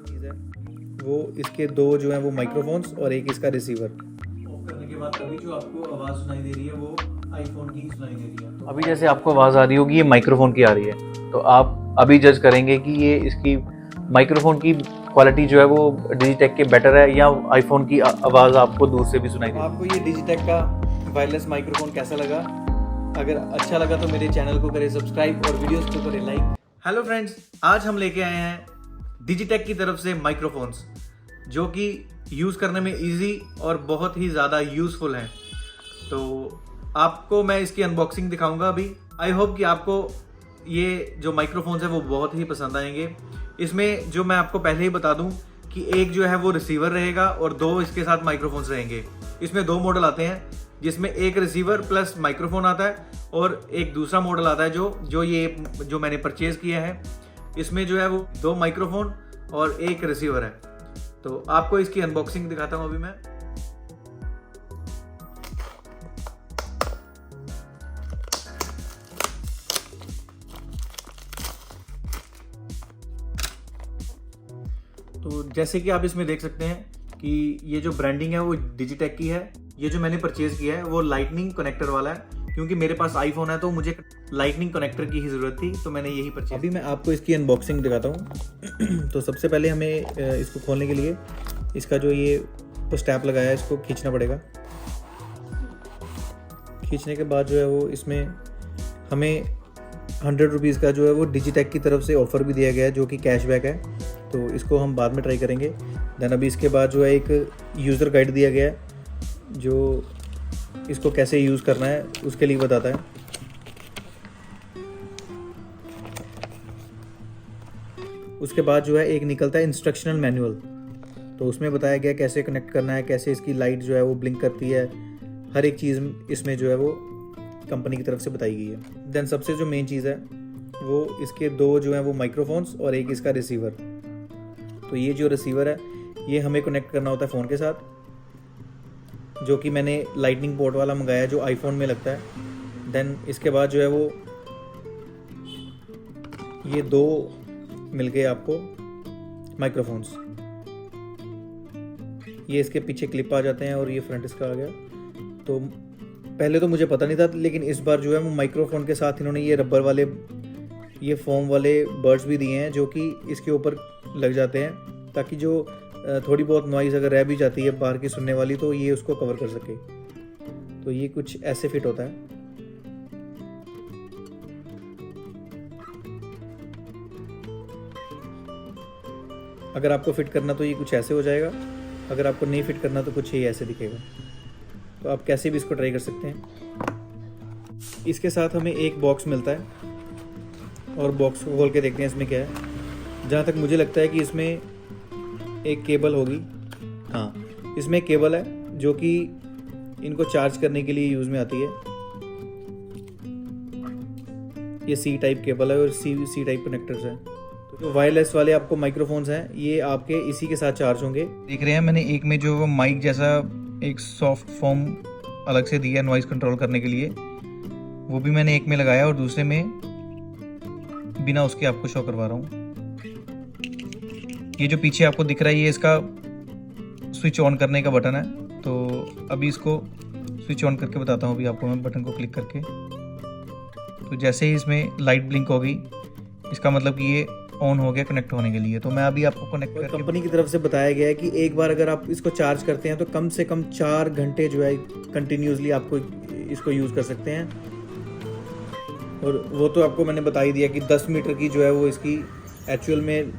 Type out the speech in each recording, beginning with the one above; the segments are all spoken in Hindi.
चीज़ है वो इसके दो जो है वो माइक्रोफोन्स और एक इसका रिसीवर। ऑफ करने के बाद अभी जो आपको आवाज़ सुनाई दे रही है वो आईफोन की ही सुनाई दे रही है। अभी जैसे आपको आवाज़ आ रही होगी ये माइक्रोफोन की आ रही है, तो आप अभी जज करेंगे कि ये इसकी माइक्रोफोन की क्वालिटी जो है वो डिजिटेक के बेटर है या आईफोन की आवाज़ आपको दूर से भी सुनाई देगी। आपको ये डिजिटेक का वायरलेस माइक्रोफोन कैसा लगा? अगर अच्छा लगा तो मेरे चैनल को करें सब्सक्राइब और वीडियोस को करें लाइक। हेलो फ्रेंड्स, आज हम लेके आए हैं डिजिटेक की तरफ से माइक्रोफोन्स जो कि यूज़ करने में इजी और बहुत ही ज़्यादा यूज़फुल हैं। तो आपको मैं इसकी अनबॉक्सिंग दिखाऊंगा अभी। आई होप कि आपको ये जो माइक्रोफोन्स है वो बहुत ही पसंद आएंगे। इसमें जो मैं आपको पहले ही बता दूं कि एक जो है वो रिसीवर रहेगा और दो इसके साथ माइक्रोफोन्स रहेंगे। इसमें दो मॉडल आते हैं जिसमें एक रिसीवर प्लस माइक्रोफोन आता है और एक दूसरा मॉडल आता है जो मैंने परचेज किया है। इसमें जो है वो दो माइक्रोफोन और एक रिसीवर है। तो आपको इसकी अनबॉक्सिंग दिखाता हूँ अभी मैं। तो जैसे कि आप इसमें देख सकते हैं कि ये जो ब्रांडिंग है वो डिजिटेक की है। ये जो मैंने परचेज किया है वो लाइटनिंग कनेक्टर वाला है, क्योंकि मेरे पास आईफोन है तो मुझे लाइटनिंग कनेक्टर की ही ज़रूरत थी, तो मैंने यही परचेज। अभी मैं आपको इसकी अनबॉक्सिंग दिखाता हूँ। तो सबसे पहले हमें इसको खोलने के लिए इसका जो ये स्टैप लगाया है इसको खींचना पड़ेगा। खींचने के बाद जो है वो इसमें हमें 100 रुपीज़ का जो है वो डिजिटेक की तरफ से ऑफ़र भी दिया गया है जो कि कैशबैक है। तो इसको हम बाद में ट्राई करेंगे। देन अभी इसके बाद जो है एक यूज़र गाइड दिया गया है जो इसको कैसे यूज़ करना है उसके लिए बताता है। उसके बाद जो है एक निकलता है इंस्ट्रक्शनल मैनुअल। तो उसमें बताया गया कैसे कनेक्ट करना है, कैसे इसकी लाइट जो है वो ब्लिंक करती है, हर एक चीज़ इसमें जो है वो कंपनी की तरफ से बताई गई है। देन सबसे जो मेन चीज़ है वो इसके दो जो है वो माइक्रोफोन्स और एक इसका रिसीवर। तो ये जो रिसीवर है ये हमें कनेक्ट करना होता है फ़ोन के साथ, जो कि मैंने लाइटनिंग पोर्ट वाला मंगाया है जो आईफोन में लगता है। देन इसके बाद जो है वो ये दो मिल गए आपको माइक्रोफोन्स। ये इसके पीछे क्लिप आ जाते हैं और ये फ्रंट इसका आ गया। तो पहले तो मुझे पता नहीं था, लेकिन इस बार जो है वो माइक्रोफोन के साथ इन्होंने ये रबर वाले ये फोम वाले बर्ड्स भी दिए हैं जो कि इसके ऊपर लग जाते हैं, ताकि जो थोड़ी बहुत नॉइज़ अगर रह भी जाती है बाहर की सुनने वाली तो ये उसको कवर कर सके। तो ये कुछ ऐसे फिट होता है। अगर आपको फिट करना तो ये कुछ ऐसे हो जाएगा, अगर आपको नहीं फिट करना तो कुछ ये ऐसे दिखेगा। तो आप कैसे भी इसको ट्राई कर सकते हैं। इसके साथ हमें एक बॉक्स मिलता है और बॉक्स को खोल के देखते हैं इसमें क्या है। जहाँ तक मुझे लगता है कि इसमें एक केबल होगी। हाँ, इसमें केबल है जो कि इनको चार्ज करने के लिए यूज़ में आती है। ये सी टाइप केबल है और सी टाइप कनेक्टर्स हैं। तो जो वायरलेस वाले आपको माइक्रोफोन्स हैं ये आपके इसी के साथ चार्ज होंगे। देख रहे हैं मैंने एक में जो माइक जैसा एक सॉफ्ट फोम अलग से दिया नॉइज़ कंट्रोल करने के लिए, वो भी मैंने एक में लगाया और दूसरे में बिना उसके आपको शो करवा रहा हूँ। ये जो पीछे आपको दिख रहा है ये इसका स्विच ऑन करने का बटन है। तो अभी इसको स्विच ऑन करके बताता हूँ अभी आपको मैं बटन को क्लिक करके। तो जैसे ही इसमें लाइट ब्लिंक होगी इसका मतलब कि ये ऑन हो गया कनेक्ट होने के लिए। तो मैं अभी आपको कनेक्ट करके, कंपनी की तरफ से बताया गया है कि एक बार अगर आप इसको चार्ज करते हैं तो कम से कम 4 घंटे जो है कंटिन्यूसली आपको इसको यूज़ कर सकते हैं। और वो तो आपको मैंने बता ही दिया कि 10 मीटर की जो है वो इसकी एक्चुअल में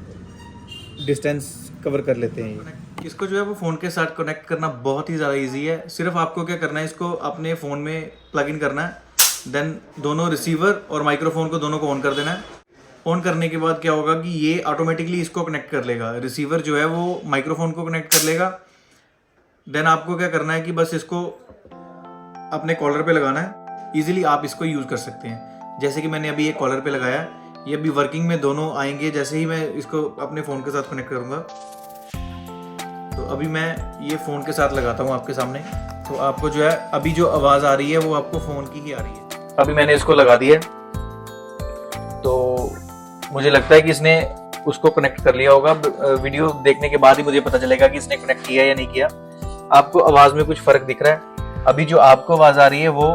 डिस्टेंस कवर कर लेते हैं ये। इसको जो है वो फ़ोन के साथ कनेक्ट करना बहुत ही ज़्यादा इजी है। सिर्फ आपको क्या करना है, इसको अपने फ़ोन में प्लग इन करना है। देन दोनों रिसीवर और माइक्रोफोन को दोनों को ऑन कर देना है। ऑन करने के बाद क्या होगा कि ये ऑटोमेटिकली इसको कनेक्ट कर लेगा। रिसीवर जो है वो माइक्रोफोन को कनेक्ट कर लेगा। देन आपको क्या करना है कि बस इसको अपने कॉलर पे लगाना है। इजीली आप इसको यूज़ कर सकते हैं। जैसे कि मैंने अभी ये कॉलर पे लगाया, ये अभी वर्किंग में दोनों आएंगे जैसे ही मैं इसको अपने फ़ोन के साथ कनेक्ट करूँगा। तो अभी मैं ये फ़ोन के साथ लगाता हूँ आपके सामने। तो आपको जो है अभी जो आवाज़ आ रही है वो आपको फ़ोन की ही आ रही है। अभी मैंने इसको लगा दिया। तो मुझे लगता है कि इसने उसको कनेक्ट कर लिया होगा। वीडियो देखने के बाद ही मुझे पता चलेगा कि इसने कनेक्ट किया या नहीं किया। आपको आवाज़ में कुछ फ़र्क दिख रहा है? अभी जो आपको आवाज़ आ रही है वो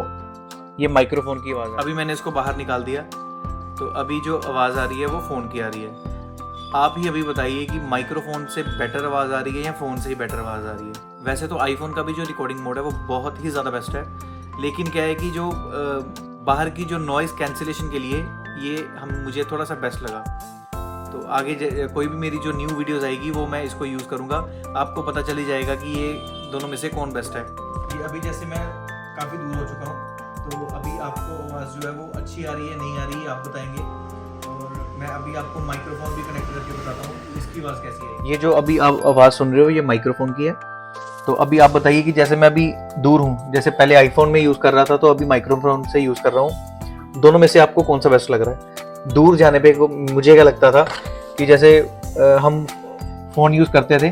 ये माइक्रोफोन की आवाज़ है। अभी मैंने इसको बाहर निकाल दिया, तो अभी जो आवाज़ आ रही है वो फ़ोन की आ रही है। आप ही अभी बताइए कि माइक्रोफोन से बेटर आवाज़ आ रही है या फ़ोन से ही बेटर आवाज़ आ रही है। वैसे तो आईफोन का भी जो रिकॉर्डिंग मोड है वो बहुत ही ज़्यादा बेस्ट है, लेकिन क्या है कि जो बाहर की जो नॉइज़ कैंसिलेशन के लिए ये मुझे थोड़ा सा बेस्ट लगा। तो आगे कोई भी मेरी जो न्यू वीडियोस आएगी वो मैं इसको यूज़ करूँगा, आपको पता चल ही जाएगा कि ये दोनों में से कौन बेस्ट है। ये अभी जैसे मैं काफ़ी दूर हो चुका हूँ, तो अभी आपको आवाज़ जो है वो अच्छी आ रही है नहीं आ रही है आप बताएंगे, और मैं अभी आपको माइक्रोफोन भी कनेक्ट करके बताता हूँ इसकी आवाज़ कैसी है। ये जो अभी आप आवाज़ सुन रहे हो ये माइक्रोफोन की है। तो अभी आप बताइए कि जैसे मैं अभी दूर हूँ, जैसे पहले आईफोन में यूज़ कर रहा था, तो अभी माइक्रोफोन से यूज़ कर रहा हूँ। दोनों में से आपको कौन सा बेस्ट लग रहा है? दूर जाने पे मुझे क्या लगता था कि जैसे हम फ़ोन यूज़ करते थे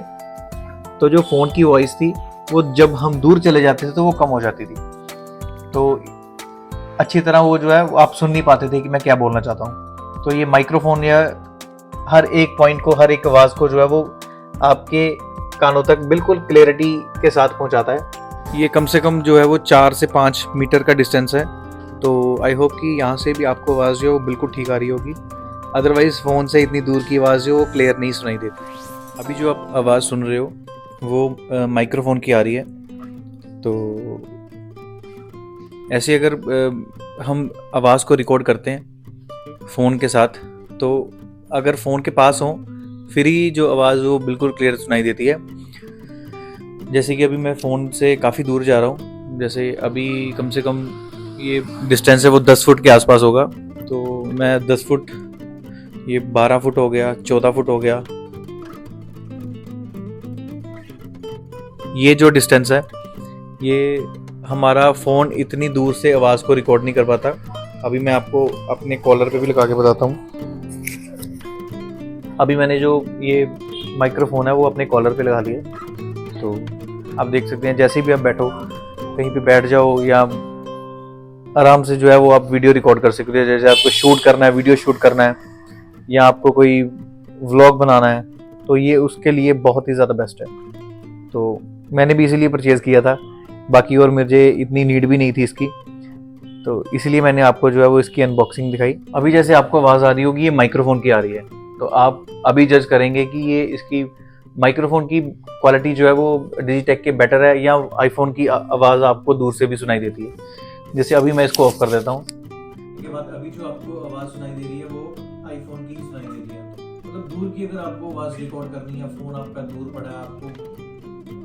तो जो फ़ोन की वॉइस थी वो जब हम दूर चले जाते थे तो वो कम हो जाती थी, तो अच्छी तरह वो जो है वो आप सुन नहीं पाते थे कि मैं क्या बोलना चाहता हूँ। तो ये माइक्रोफोन या हर एक पॉइंट को, हर एक आवाज़ को जो है वो आपके कानों तक बिल्कुल क्लैरिटी के साथ पहुँचाता है। ये कम से कम जो है वो 4 से 5 मीटर का डिस्टेंस है, तो आई होप कि यहाँ से भी आपको आवाज़ जो है वो बिल्कुल ठीक आ रही होगी। अदरवाइज़ फ़ोन से इतनी दूर की आवाज़ जो वो क्लियर नहीं सुनाई देती। अभी जो आप आवाज़ सुन रहे हो वो माइक्रोफोन की आ रही है। तो ऐसे अगर हम आवाज़ को रिकॉर्ड करते हैं फ़ोन के साथ, तो अगर फ़ोन के पास हो फिर ही जो आवाज़ वो बिल्कुल क्लियर सुनाई देती है। जैसे कि अभी मैं फ़ोन से काफ़ी दूर जा रहा हूँ, जैसे अभी कम से कम ये डिस्टेंस है वो 10 फुट के आसपास होगा, तो मैं 10 फुट, ये 12 फुट हो गया, 14 फुट हो गया। ये जो डिस्टेंस है ये हमारा फ़ोन इतनी दूर से आवाज़ को रिकॉर्ड नहीं कर पाता। अभी मैं आपको अपने कॉलर पे भी लगा के बताता हूँ। अभी मैंने जो ये माइक्रोफोन है वो अपने कॉलर पे लगा लिया, तो आप देख सकते हैं जैसे भी आप बैठो, कहीं पे बैठ जाओ या आराम से जो है वो आप वीडियो रिकॉर्ड कर सकते हो। जैसे आपको शूट करना है, वीडियो शूट करना है, या आपको कोई व्लॉग बनाना है, तो ये उसके लिए बहुत ही ज़्यादा बेस्ट है। तो मैंने भी इसीलिए परचेज़ किया था, बाकी और मुझे इतनी नीड भी नहीं थी इसकी, तो इसलिए मैंने आपको जो है वो इसकी अनबॉक्सिंग दिखाई। अभी जैसे आपको आवाज़ आ रही होगी ये माइक्रोफोन की आ रही है, तो आप अभी जज करेंगे कि ये इसकी माइक्रोफोन की क्वालिटी जो है वो डिजिटेक के बेटर है या आईफोन की आवाज़ आपको दूर से भी सुनाई देती है। जैसे अभी मैं इसको ऑफ कर देता हूँ। के बाद अभी जो आपको आवाज़ सुनाई दे रही है वो आईफोन की सुनाई दे रही है। मतलब दूर की अगर आपको आवाज़ रिकॉर्ड करनी है, फ़ोन आपका दूर पड़ा है, आपको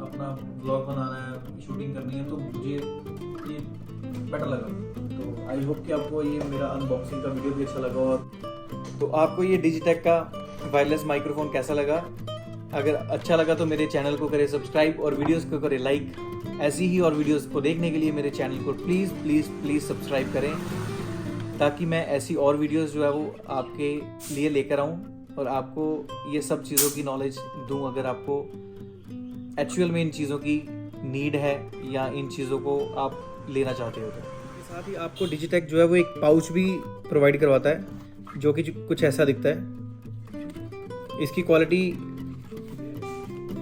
अपना ब्लॉग बनाना है, शूटिंग करनी है, तो मुझे ये बेटर लगा। तो आई होप कि आपको ये मेरा अनबॉक्सिंग का वीडियो भी अच्छा लगा। और तो आपको ये डिजिटेक का वायरलेस माइक्रोफोन कैसा लगा? अगर अच्छा लगा तो मेरे चैनल को करें सब्सक्राइब और वीडियोस को करें लाइक। ऐसी ही और वीडियोस को देखने के लिए मेरे चैनल को प्लीज़ प्लीज़ प्लीज़ सब्सक्राइब करें, ताकि मैं ऐसी और वीडियोस जो है वो आपके लिए लेकर आऊँ और आपको ये सब चीज़ों की नॉलेज दूँ, अगर आपको एक्चुअल में इन चीज़ों की नीड है या इन चीज़ों को आप लेना चाहते हो। तो साथ ही आपको डिजिटेक जो है वो एक पाउच भी प्रोवाइड करवाता है, जो कि कुछ ऐसा दिखता है। इसकी क्वालिटी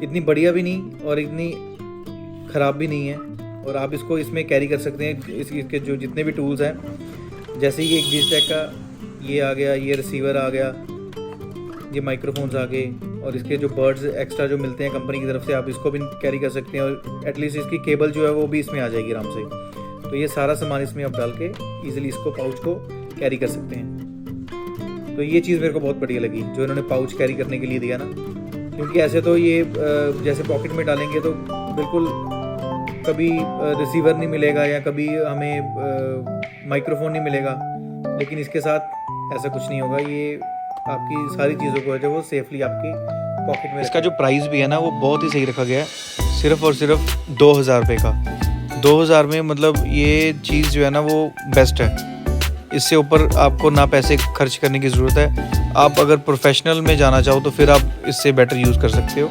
इतनी बढ़िया भी नहीं और इतनी ख़राब भी नहीं है, और आप इसको इसमें कैरी कर सकते हैं। इसके जो जितने भी टूल्स हैं, जैसे ये एक डिजिटेक का ये आ गया, ये रिसीवर आ गया, ये माइक्रोफोन्स आ गए, और इसके जो बर्ड्स एक्स्ट्रा जो मिलते हैं कंपनी की तरफ से, आप इसको भी कैरी कर सकते हैं, और एटलीस्ट इसकी केबल जो है वो भी इसमें आ जाएगी आराम से। तो ये सारा सामान इसमें आप डाल के ईजिली इसको पाउच को कैरी कर सकते हैं। तो ये चीज़ मेरे को बहुत बढ़िया लगी जो इन्होंने पाउच कैरी करने के लिए दिया ना, क्योंकि ऐसे तो ये जैसे पॉकेट में डालेंगे तो बिल्कुल कभी रिसीवर नहीं मिलेगा या कभी हमें माइक्रोफोन नहीं मिलेगा, लेकिन इसके साथ ऐसा कुछ नहीं होगा। ये आपकी सारी चीज़ों को जो वो सेफली आपकी पॉकेट में। इसका जो प्राइस भी है ना वो बहुत ही सही रखा गया है, सिर्फ और सिर्फ 2000 रुपये का। 2000 में मतलब ये चीज़ जो है ना वो बेस्ट है। इससे ऊपर आपको ना पैसे खर्च करने की ज़रूरत है। आप अगर प्रोफेशनल में जाना चाहो तो फिर आप इससे बेटर यूज़ कर सकते हो।